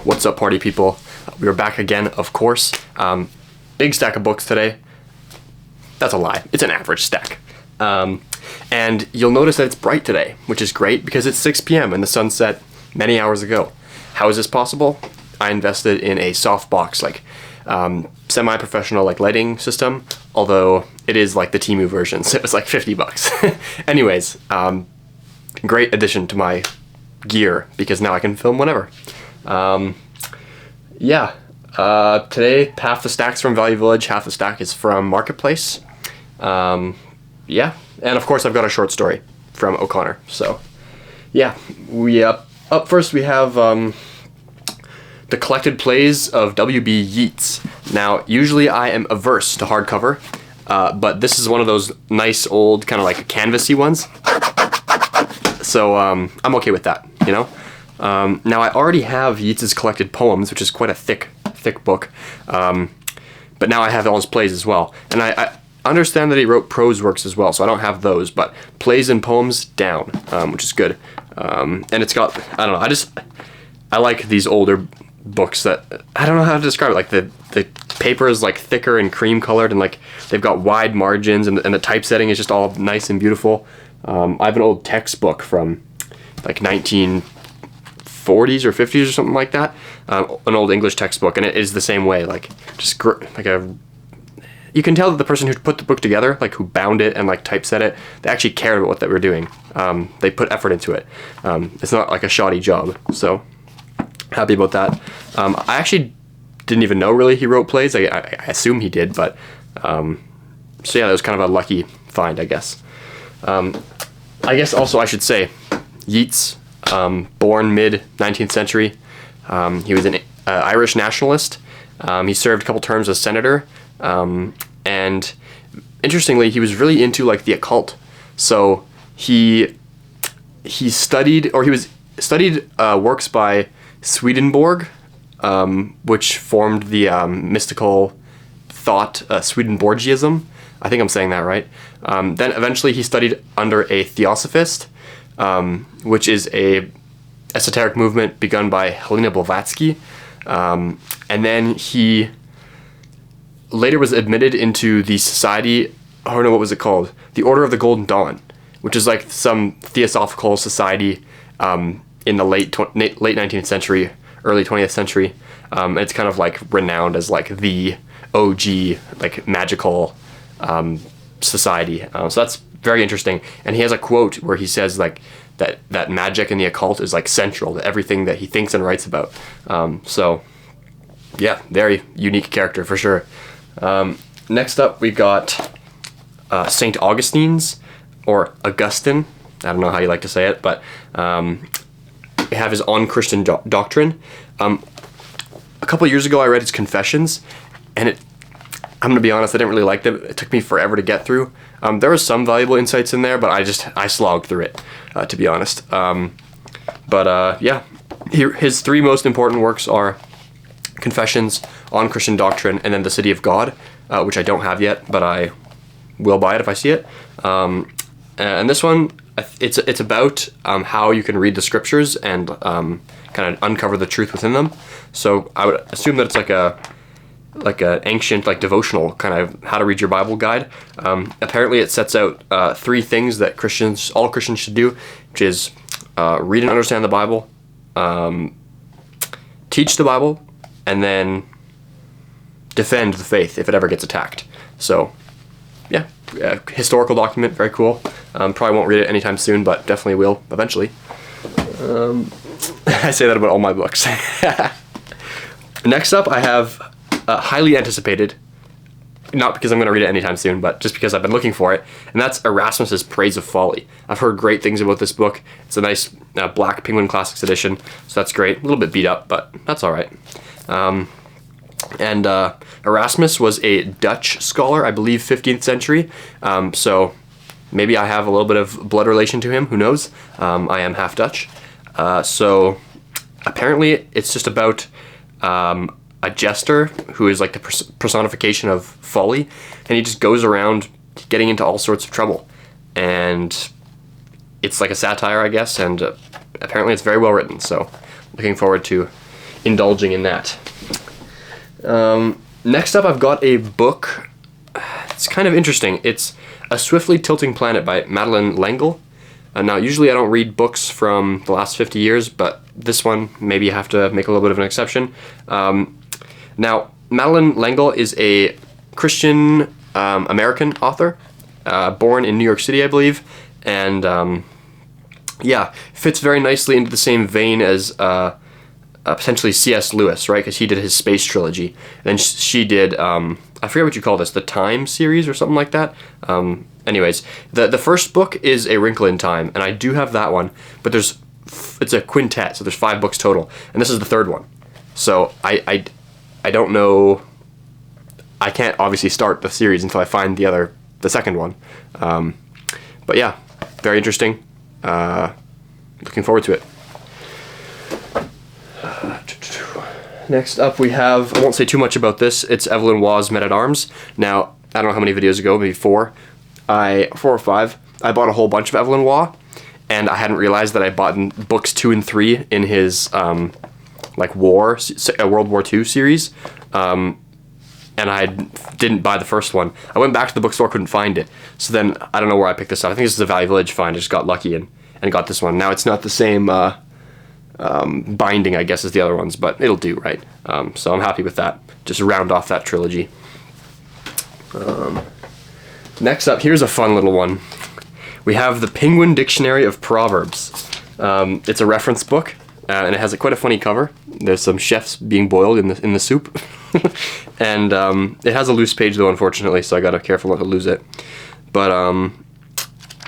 What's up, party people? We are back again, of course. Big stack of books today. That's a lie. It's an average stack. And you'll notice that it's bright today, which is great because it's 6 p.m. and the sun set many hours ago. How is this possible? I invested in a softbox, like semi-professional like lighting system, although it is like the Temu version, so it was like $50. Anyways, great addition to my gear because now I can film whenever. Today half the stack's from Value Village, half the stack is from Marketplace. And of course I've got a short story from O'Connor. So we up first we have the collected plays of W.B. Yeats. Now usually I am averse to hardcover, but this is one of those nice old kind of like canvasy ones. So I'm okay with that, you know. Now I already have Yeats's collected poems, which is quite a thick book, but now I have all his plays as well, and I understand that he wrote prose works as well, so I don't have those, but plays and poems down, which is good. And it's got, I don't know, I like these older books that, I don't know how to describe it, like the paper is like thicker and cream colored, and like they've got wide margins, and the typesetting is just all nice and beautiful. I have an old textbook from like 1940s or 50s or something like that, an old English textbook, and it is the same way, like just you can tell that the person who put the book together, like who bound it and like typeset it, they actually cared about what they were doing. They put effort into it. It's not like a shoddy job, so happy about that. I actually didn't even know really he wrote plays. I assume he did, but so yeah, that was kind of a lucky find, I guess. I guess also I should say, Yeats, born mid-19th century. He was an Irish nationalist. He served a couple terms as senator, and interestingly, he was really into like the occult. So he studied works by Swedenborg, which formed the mystical thought Swedenborgianism. I think I'm saying that right. Then eventually he studied under a theosophist, which is a esoteric movement begun by Helena Blavatsky. And then he later was admitted into the society, I don't know, what was it called? The Order of the Golden Dawn, which is like some theosophical society in the late 19th century, early 20th century. It's kind of like renowned as like the OG, like magical society. So that's very interesting. And he has a quote where he says like that magic and the occult is like central to everything that he thinks and writes about. So yeah, very unique character for sure. Next up we got St. Augustine's, or Augustine. I don't know how you like to say it, but we have his On Christian Doctrine. A couple of years ago I read his Confessions, and I'm gonna be honest, I didn't really like them. It took me forever to get through. There were some valuable insights in there, but I slogged through it, to be honest. His three most important works are Confessions, On Christian Doctrine, and then The City of God, which I don't have yet, but I will buy it if I see it. And this one, it's about how you can read the scriptures and kind of uncover the truth within them. So I would assume that it's like an ancient like devotional kind of how to read your Bible guide. Apparently it sets out three things that all Christians should do, which is read and understand the Bible, teach the Bible, and then defend the faith if it ever gets attacked. So yeah, historical document, very cool. Probably won't read it anytime soon, but definitely will eventually. I say that about all my books. Next up I have highly anticipated, not because I'm going to read it anytime soon, but just because I've been looking for it, and that's Erasmus's Praise of Folly. I've heard great things about this book. It's a nice black Penguin Classics edition, so that's great. A little bit beat up, but that's all right. Erasmus was a Dutch scholar, I believe 15th century, so maybe I have a little bit of blood relation to him, who knows. I am half Dutch. So apparently it's just about a jester who is like the personification of folly, and he just goes around getting into all sorts of trouble. And it's like a satire, I guess, and apparently it's very well written, so looking forward to indulging in that. Next up, I've got a book. It's kind of interesting. It's A Swiftly Tilting Planet by Madeleine L'Engle. Now, usually I don't read books from the last 50 years, but this one, maybe you have to make a little bit of an exception. Now, Madeleine L'Engle is a Christian American author, born in New York City, I believe, and yeah, fits very nicely into the same vein as potentially C.S. Lewis, right? Because he did his space trilogy. And then she did, I forget what you call this, the Time series or something like that. Anyways, the first book is A Wrinkle in Time, and I do have that one, but it's a quintet, so there's 5 books total, and this is the third one. So I don't know, I can't obviously start the series until I find the second one. But yeah, very interesting. Looking forward to it. Next up we have, I won't say too much about this, it's Evelyn Waugh's Men at Arms. Now, I don't know how many videos ago, maybe 4 or 5, I bought a whole bunch of Evelyn Waugh, and I hadn't realized that I bought books 2 and 3 in his like World War II series, and I didn't buy the first one. I went back to the bookstore, couldn't find it, so then I don't know where I picked this up. I think this is a Value Village find. I just got lucky and got this one. Now it's not the same binding, I guess, as the other ones, but it'll do, right? So I'm happy with that. Just round off that trilogy. Next up, here's a fun little one. We have the Penguin Dictionary of Proverbs. It's a reference book, and it has quite a funny cover. There's some chefs being boiled in the soup. And it has a loose page though, unfortunately, so I gotta be careful not to lose it. But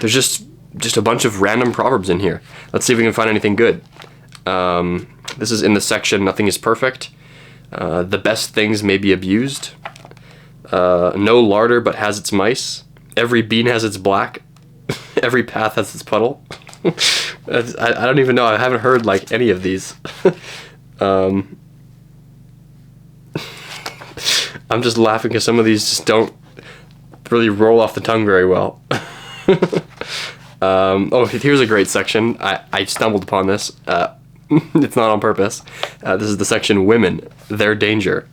there's just a bunch of random proverbs in here. Let's see if we can find anything good. This is in the section Nothing is Perfect. The best things may be abused. No larder but has its mice. Every bean has its black. Every path has its puddle. I don't even know. I haven't heard like any of these. I'm just laughing because some of these just don't really roll off the tongue very well. Oh, here's a great section. I stumbled upon this. It's not on purpose. This is the section Women, Their Danger.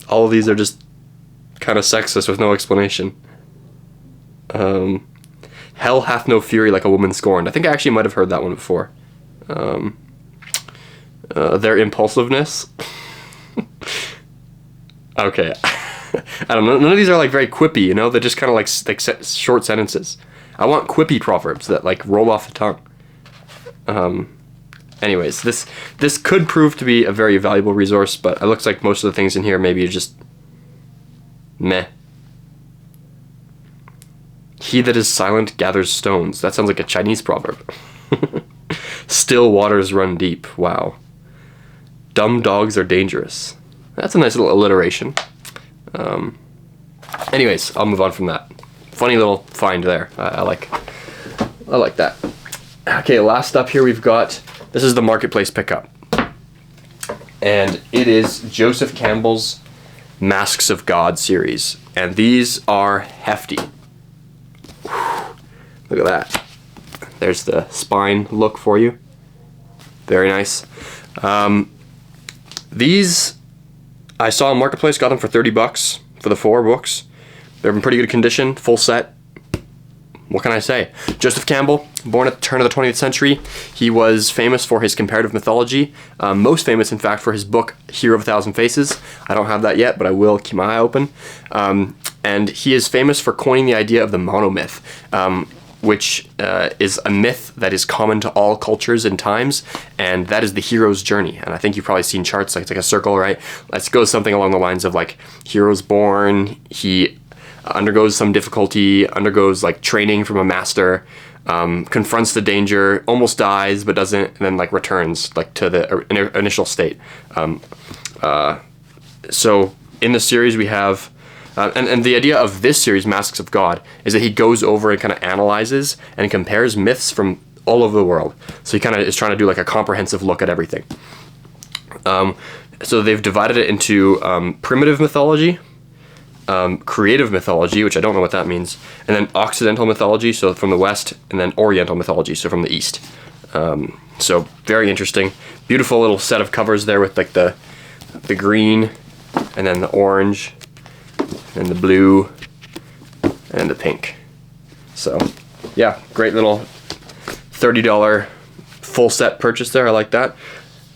All of these are just kind of sexist with no explanation. Hell hath no fury like a woman scorned. I think I actually might have heard that one before. Their impulsiveness. Okay. I don't know. None of these are like very quippy, you know? They're just kind of like short sentences. I want quippy proverbs that like roll off the tongue. Anyways, this could prove to be a very valuable resource, but it looks like most of the things in here maybe are just meh. He that is silent gathers stones. That sounds like a Chinese proverb. Still waters run deep. Wow. Dumb dogs are dangerous. That's a nice little alliteration. Anyways, I'll move on from that. Funny little find there. I like that. Okay, last up here we've got, this is the Marketplace pickup. And it is Joseph Campbell's Masks of God series. And these are hefty. Whew. Look at that. There's the spine look for you. Very nice. These I saw on Marketplace, got them for $30 for the 4 books. They're in pretty good condition, full set. What can I say? Joseph Campbell, born at the turn of the 20th century. He was famous for his comparative mythology. Most famous, in fact, for his book, Hero of a Thousand Faces. I don't have that yet, but I will keep my eye open. And he is famous for coining the idea of the monomyth, which is a myth that is common to all cultures and times, and that is the hero's journey. And I think you've probably seen charts, like it's like a circle, right? Let's go something along the lines of like, hero's born, he undergoes some difficulty, undergoes like training from a master, confronts the danger, almost dies but doesn't, and then like returns like to the initial state. So in the series we have, and the idea of this series, Masks of God, is that he goes over and kind of analyzes and compares myths from all over the world. So he kind of is trying to do like a comprehensive look at everything. So they've divided it into primitive mythology, creative mythology, which I don't know what that means, and then Occidental mythology, so from the West, and then Oriental mythology, so from the East. So very interesting. Beautiful little set of covers there with like the green, and then the orange, and the blue, and the pink. So yeah, great little $30 full set purchase there. I like that.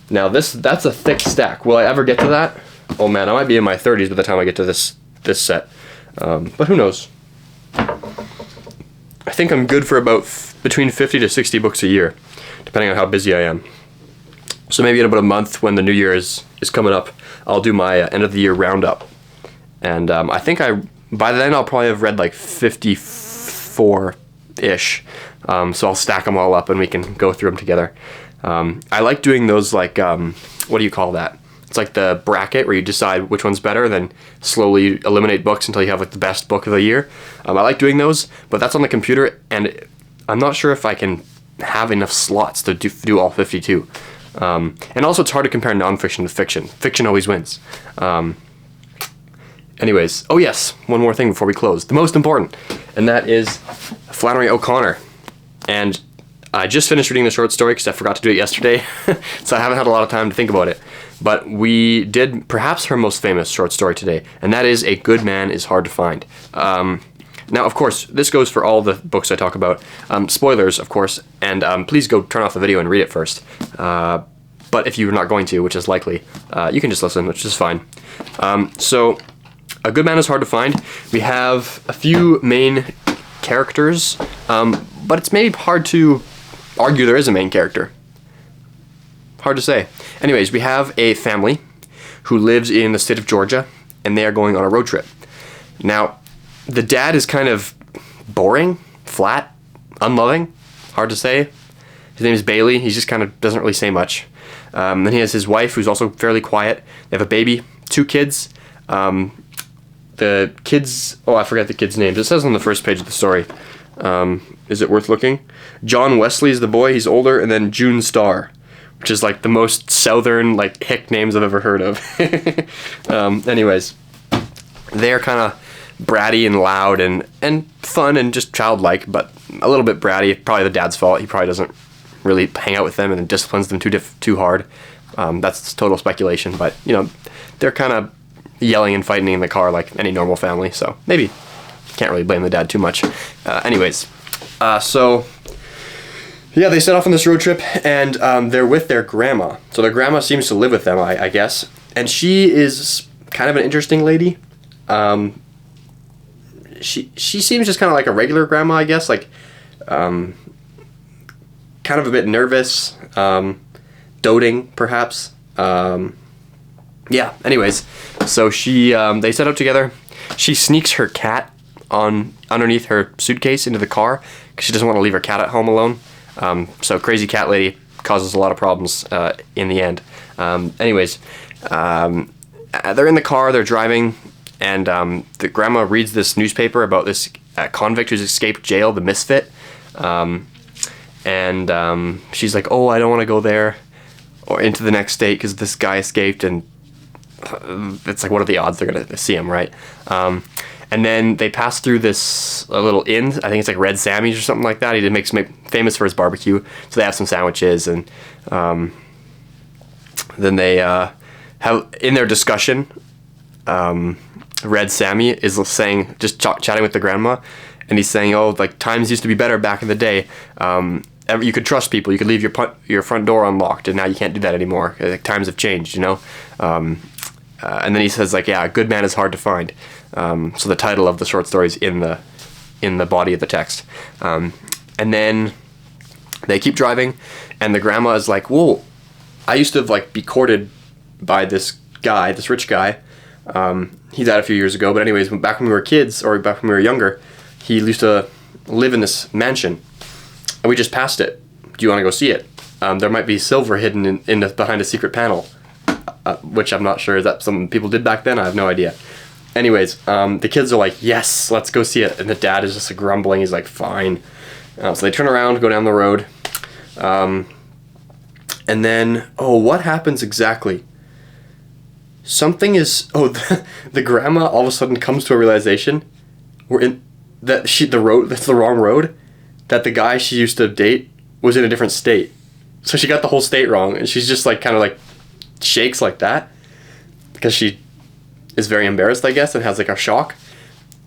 Now that's a thick stack. Will I ever get to that? Oh man, I might be in my 30s by the time I get to this set. But who knows? I think I'm good for about between 50 to 60 books a year, depending on how busy I am. So maybe in about a month, when the new year is coming up, I'll do my end of the year roundup. And I think by then I'll probably have read like 54-ish. So I'll stack them all up and we can go through them together. I like doing those like, what do you call that? It's like the bracket where you decide which one's better, then slowly eliminate books until you have like the best book of the year. I like doing those, but that's on the computer, and I'm not sure if I can have enough slots to do all 52. And also it's hard to compare nonfiction to fiction. Fiction always wins. Anyways, oh yes, one more thing before we close. The most important, and that is Flannery O'Connor. And I just finished reading the short story because I forgot to do it yesterday, so I haven't had a lot of time to think about it. But we did perhaps her most famous short story today, and that is A Good Man is Hard to Find. Now, of course, this goes for all the books I talk about. Spoilers, of course, and please go turn off the video and read it first. But if you're not going to, which is likely, you can just listen, which is fine. So, A Good Man is Hard to Find. We have a few main characters, but it's maybe hard to argue there is a main character. Hard to say. Anyways, we have a family who lives in the state of Georgia, and they are going on a road trip. Now, the dad is kind of boring, flat, unloving, hard to say. His name is Bailey. He just kind of doesn't really say much. Then he has his wife, who's also fairly quiet. They have a baby, 2 kids. The kids, oh, I forgot the kids' names. It says on the first page of the story. Is it worth looking? John Wesley is the boy. He's older, and then June Starr, which is like the most southern, like, hick names I've ever heard of. Anyways, they're kind of bratty and loud and fun and just childlike, but a little bit bratty. Probably the dad's fault. He probably doesn't really hang out with them and disciplines them too hard. That's total speculation, but, you know, they're kind of yelling and fighting in the car like any normal family, so maybe can't really blame the dad too much. So yeah, they set off on this road trip, and they're with their grandma. So their grandma seems to live with them, I guess. And she is kind of an interesting lady. She seems just kind of like a regular grandma, I guess. Like, kind of a bit nervous, doting, perhaps. Yeah, anyways. So they set out together. She sneaks her cat underneath her suitcase into the car because she doesn't want to leave her cat at home alone. So crazy cat lady causes a lot of problems in the end. Anyways, they're in the car, they're driving, and the grandma reads this newspaper about this convict who's escaped jail, the misfit. And she's like, oh, I don't want to go there or into the next state because this guy escaped, and it's like, what are the odds they're going to see him, right? And then they pass through this little inn. I think it's like Red Sammy's or something like that. He makes famous for his barbecue. So they have some sandwiches, and then they have, in their discussion, Red Sammy is saying, just chatting with the grandma, and he's saying, oh, like, times used to be better back in the day. You could trust people. You could leave your front door unlocked, and now you can't do that anymore. Like, times have changed, you know? And then he says, like, yeah, a good man is hard to find. So the title of the short story is in the body of the text. And then they keep driving, and the grandma is like, whoa, I used to like be courted by this guy, this rich guy. He died a few years ago, but anyways, back when we were kids, or back when we were younger, he used to live in this mansion, and we just passed it. Do you want to go see it? There might be silver hidden behind a secret panel. Which I'm not sure, is that something people did back then? I have no idea. Anyways, the kids are like, yes, let's go see it. And the dad is just grumbling. He's like, fine. So they turn around, go down the road. And then, what happens exactly? something is, the grandma all of a sudden comes to a realization that's the wrong road, that the guy she used to date was in a different state. So she got the whole state wrong, and she's just like kind of like shakes like that because she is very embarrassed, I guess, and has like a shock.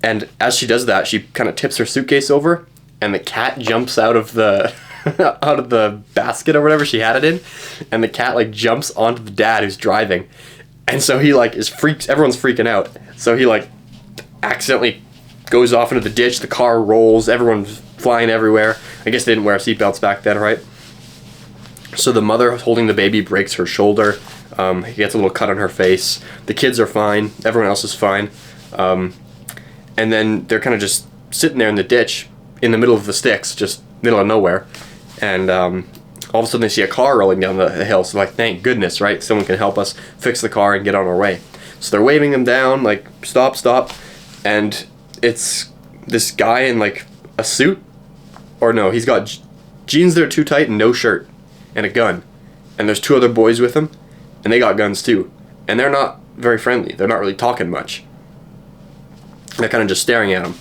And as she does that, she kind of tips her suitcase over, and the cat jumps out of the out of the basket or whatever she had it in, and the cat like jumps onto the dad who's driving, and so he like everyone's freaking out. So he like accidentally goes off into the ditch. The car rolls. Everyone's flying everywhere. I guess they didn't wear seatbelts back then, right? So the mother holding the baby breaks her shoulder. He gets a little cut on her face. The kids are fine. Everyone else is fine. And then they're kind of just sitting there in the ditch in the middle of the sticks, just middle of nowhere. And all of a sudden they see a car rolling down the hill. So like, thank goodness, right? Someone can help us fix the car and get on our way. So they're waving them down, like, stop, stop. And it's this guy in like a suit. Or no, he's got jeans that are too tight and no shirt. And a gun. And there's two other boys with him. And they got guns too. And they're not very friendly. They're not really talking much. They're kind of just staring at him.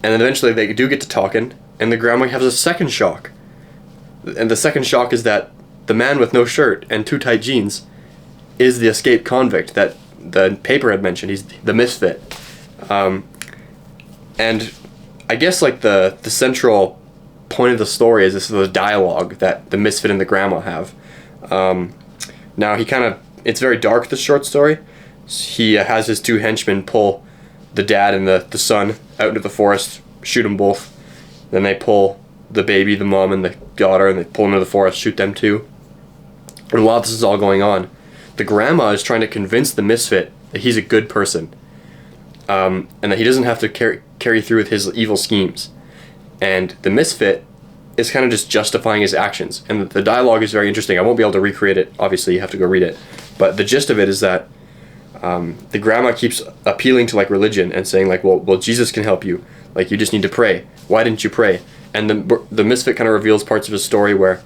And then eventually they do get to talking. And the grandma has a second shock. And the second shock is that the man with no shirt and too tight jeans is the escaped convict that the paper had mentioned. He's the misfit. And I guess like the central point of the story is this is the dialogue that the misfit and the grandma have. Now it's very dark, this short story. He has his two henchmen pull the dad and the son out into the forest, shoot them both. Then they pull the baby, the mom, and the daughter, and they pull them into the forest, shoot them too. And while this is all going on, the grandma is trying to convince the misfit that he's a good person, and that he doesn't have to carry through with his evil schemes. And the misfit is kind of just justifying his actions. And the dialogue is very interesting. I won't be able to recreate it. Obviously, you have to go read it. But the gist of it is that the grandma keeps appealing to like religion and saying like, well, Jesus can help you. Like, you just need to pray. Why didn't you pray? And the misfit kind of reveals parts of his story where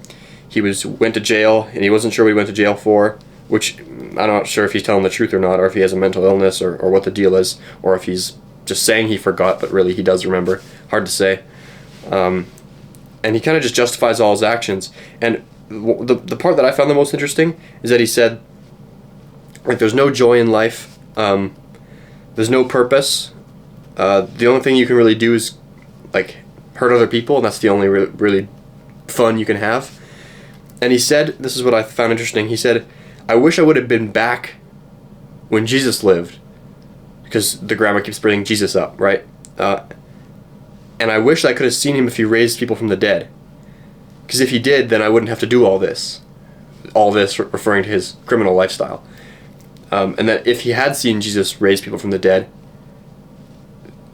he went to jail and he wasn't sure what he went to jail for, which I'm not sure if he's telling the truth or not, or if he has a mental illness or what the deal is, or if he's just saying he forgot, but really he does remember. Hard to say. And he kind of just justifies all his actions. And the part that I found the most interesting is that he said, like, there's no joy in life. There's no purpose. The only thing you can really do is, like, hurt other people, and that's the only really fun you can have. And he said, this is what I found interesting, he said, I wish I would have been back when Jesus lived. Because the grandma keeps bringing Jesus up, right? And I wish I could have seen him if he raised people from the dead. Because if he did, then I wouldn't have to do all this. All this referring to his criminal lifestyle. And that if he had seen Jesus raise people from the dead,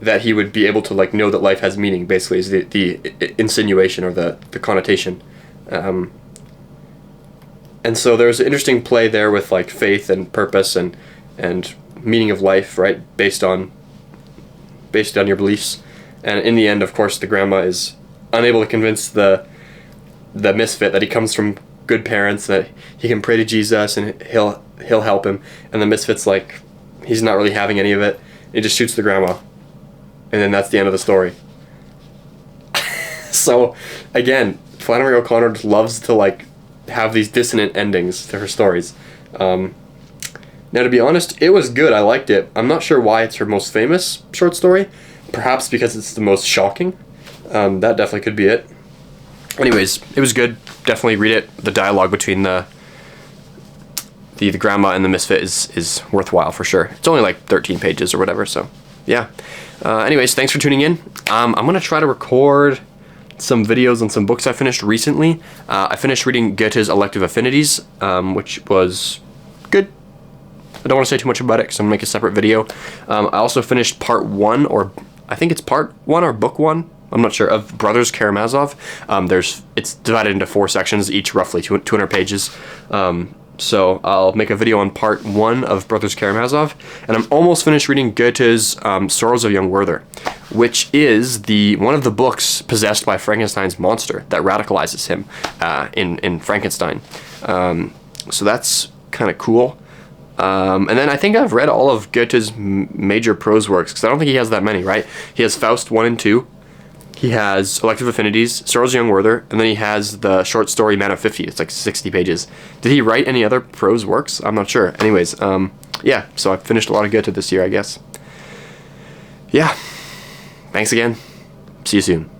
that he would be able to like know that life has meaning, basically, is the insinuation or the connotation. And so there's an interesting play there with like faith and purpose and meaning of life, right, based on your beliefs. And in the end, of course, the grandma is unable to convince the misfit that he comes from good parents, that he can pray to Jesus and he'll help him. And the misfit's like, he's not really having any of it. He just shoots the grandma. And then that's the end of the story. So, again, Flannery O'Connor just loves to like have these dissonant endings to her stories. Now, to be honest, it was good. I liked it. I'm not sure why it's her most famous short story. Perhaps because it's the most shocking. That definitely could be it. Anyways, it was good. Definitely read it. The dialogue between the grandma and the misfit is worthwhile for sure. It's only like 13 pages or whatever, so yeah. Anyways, thanks for tuning in. I'm going to try to record some videos on some books I finished recently. I finished reading Goethe's Elective Affinities, which was good. I don't want to say too much about it because I'm going to make a separate video. I also finished part 1, or I think it's part 1 or book 1, I'm not sure, of Brothers Karamazov. It's divided into 4 sections, each roughly 200 pages. So I'll make a video on part 1 of Brothers Karamazov, and I'm almost finished reading Goethe's Sorrows of Young Werther, which is one of the books possessed by Frankenstein's monster that radicalizes him in Frankenstein. So that's kind of cool. And then I think I've read all of Goethe's major prose works, because I don't think he has that many, right? He has Faust 1 and 2. He has Elective Affinities, Sorrow's Young Werther, and then he has the short story Man of 50. It's like 60 pages. Did he write any other prose works? I'm not sure. Anyways, yeah, so I finished a lot of Goethe this year, I guess. Yeah. Thanks again. See you soon.